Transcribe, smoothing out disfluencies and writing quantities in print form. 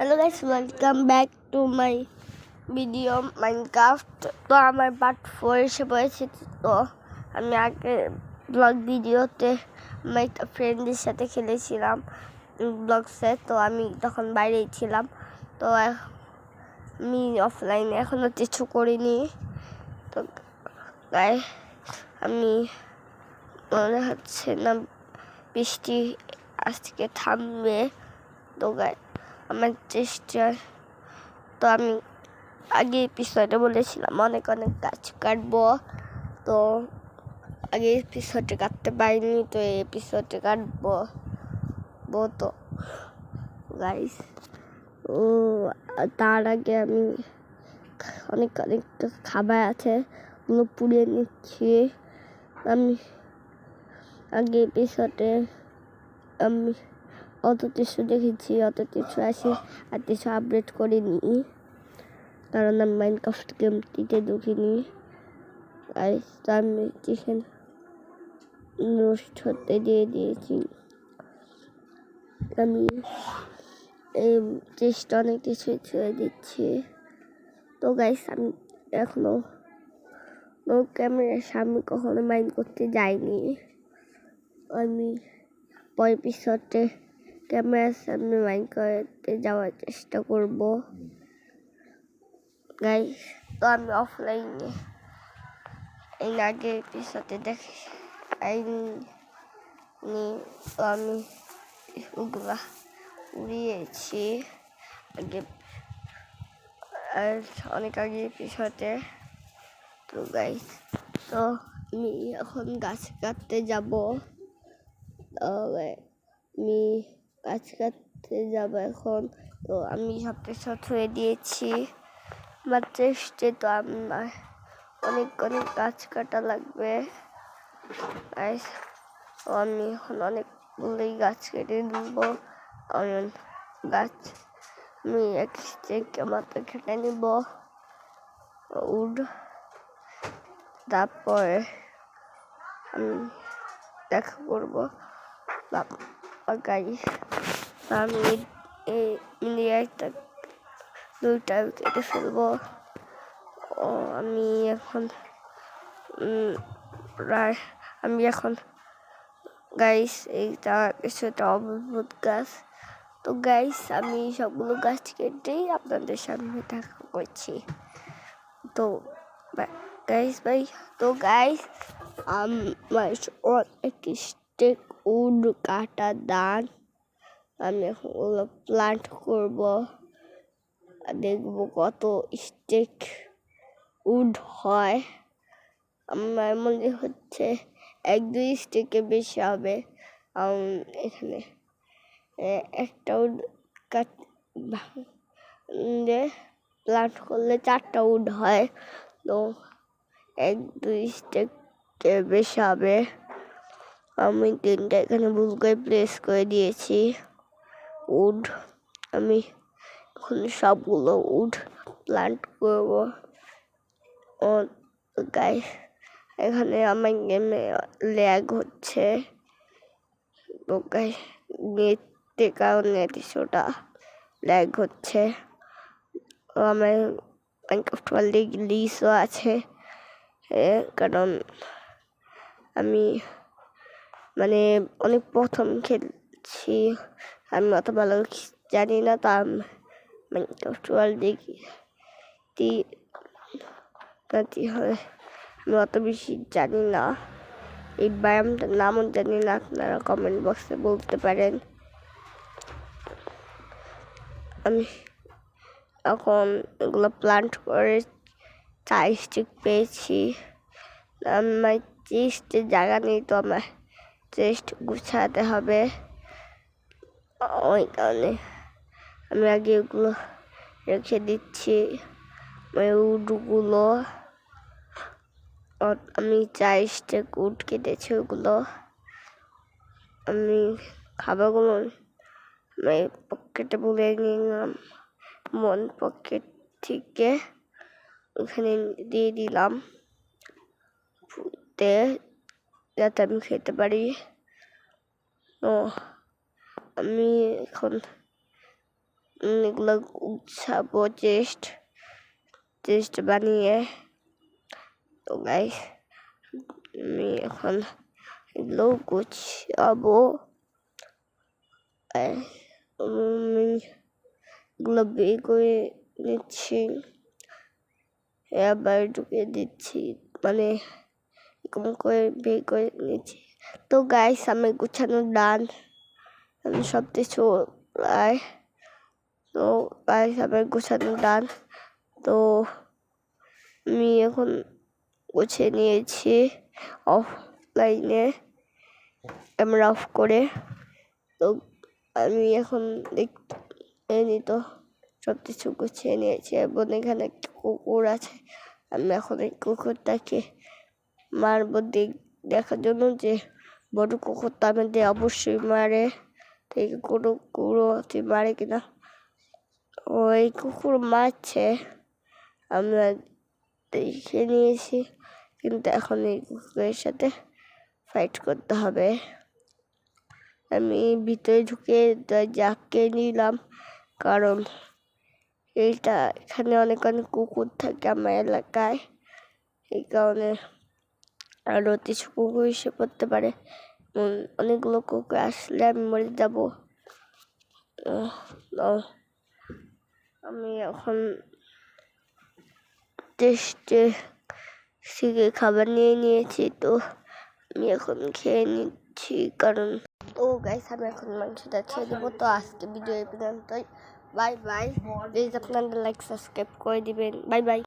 Hello guys, welcome back to my video Minecraft. তো আমার part 4 এসে পড়েছে। তো আমি আগে ব্লগ ভিডিওতে আমার একটা ফ্রেন্ডের সাথে খেলেছিলাম ব্লগসে। তো আমি তখন বাইরেই ছিলাম। তো আমি অফলাইনে এখনো কিছু করিনি। তো তাই আমি মনে হচ্ছে না বৃষ্টি আজকে থামবে। তো আমার চেষ্টা, তো আমি আগে এপিসোডে বলেছিলাম অনেক গাছ কাটবো। তো আগে এপিসোডে কাটতে পারিনি, তো এই এপিসোডে কাটবো। তো গাইস, ও তার আগে আমি অনেক খাবার আছে, ওগুলো পুড়িয়ে নিচ্ছি। আমি আগে এপিসোডে আমি অত কিছু দেখেছি, অত কিছু আসি আর কিছু আপডেট করিনি, কারণ আমি মাইনক্রাফট গেমটিতে ঢুকিনি। তো আমি চিকেন রোস্ট হতে দিয়ে দিয়েছি। আমি এই চেষ্টা অনেক কিছু ছেড়ে দিচ্ছি। তো গাইস, আমি এখনো ক্যামেরার সামনে কখনো মাইন্ড করতে যাইনি। আমি পরের এপিসোডে ক্যামেরার সামনে মাইন্ড করতে যাওয়ার চেষ্টা করব গাইস। তো আমি অফলাইনে এর আগে এপিসোডে দেখাইনি। তো আমি ওগুলা উড়িয়েছি আগে, আর অনেক আগে এপিসোডে। তো গাইস, তো আমি এখন গাছ কাটতে যাব। আমি গাছ কাটতে যাব এখন। তো আমি সব কিছু ছুঁয়ে দিয়েছি আমার চেষ্টা। তো আমার অনেক গাছ কাটা লাগবে। তো আমি এখন অনেকগুলোই গাছ কেটে নেব। গাছ আমি এক স্টেকের মতো কেটে নিব উড। তারপরে আমি দেখা করবো গাইস। আমি এই একটা দুইটা কেটে ফেলবো। আমি এখন গাইস, এইটা কিছুটা অদ্ভুত গাছ। তো গাইস, আমি সবগুলো গাছ কেটেই আপনাদের সামনে দেখা করছি। তো গাইস, আমার অনেক স্টেক উড কাটা দান। আমি এখন ওগুলো প্লান্ট করব, দেখবো কত স্টেক উড হয়। আমার মনে হচ্ছে 1-2 স্টেকে বেশি হবে। এখানে একটা উড প্লান্ট করলে 4টা উড হয়। তো 1-2 স্টেকে বেশি হবে। আমি 3টা এখানে ভুল করে প্লেস করে দিয়েছি উড। আমি এখন সবগুলো উড প্লান্ট করব। গাইস, এখানে আমার গেমে ল্যাগ হচ্ছে। তো গাইস, নেটের কারণে কিছুটা ল্যাগ হচ্ছে। আমার মাইনক্রাফট ওয়ার্ল্ডে গ্লিচও আছে, কারণ আমি অনেক প্রথম খেলছি, আমি অত ভালো জানি না। তো মাইনক্রাফট ওয়ার্ল্ডে হয় আমি অত বেশি জানি না। এই ব্যায়ামটার নামও জানি না, আপনারা কমেন্ট বক্সে বলতে পারেন। আমি এখন এগুলো প্লান্ট করে 4 স্টিক পেয়েছি। আমার চেস্টে জায়গা নেই, তো আমার চেস্ট গুছাতে হবে। ওই কারণে আমি আগে এগুলো রেখে দিচ্ছি, উডগুলো। আমি 4 স্টেক উড কেটেছি, ওগুলো আমি খাবারগুলো পকেটে বলে নিলাম, পকেট থেকে ওখানে দিয়ে দিলাম যাতে আমি খেতে পারি। তো আমি এখন এগুলো গুছাবো চেস্ট বানিয়ে। তো গাইস আমি এখন এগুলো গুছাবো। আমি এগুলো বের করে নিচ্ছি, আবার ঢুকিয়ে দিচ্ছি, মানে এরকম করে বের করে নিচ্ছি। তো গাইস আমি গুছানো ডান, আমি সব কিছু তো গাইস আমার গোছানো ডান। তো আমি এখন গুছিয়ে নিয়েছি অফলাইনে ক্যামেরা অফ করে। তো আমি এখন দেখতে তো সব কিছু গুছিয়ে নিয়েছি এবং এখানে একটা কুকুর আছে। আমি এখন এই কুকুরটাকে মারবো দেখার জন্য যে বড় কুকুরটা আমাদের অবশ্যই মারে, তো এই কুকুরও মারে কিনা। ওই কুকুর মারছে, আমরা দেখে নিয়েছি, কিন্তু এখন এই কুকুরের সাথে ফাইট করতে হবে। আমি ভিতরে ঢুকে জাকে নিলাম, কারণ এখানে অনেক কুকুর থাকে আমার এলাকায়, এই কারণে আরও কিছু কুকুর এসে পড়তে পারে। অনেকগুলো কুকুর আসলে আমি মরে যাব। আমি এখন থেকে খাবার নিয়েছি, তো আমি এখন খেয়ে নিচ্ছি, কারণ গাইস আমি এখন মাংসটা ছেড়ে দেবো। তো আজকে ভিডিও এই পর্যন্তই, বাই বাই। প্লিজ আপনারা লাইক সাবস্ক্রাইব করে দিবেন, বাই বাই।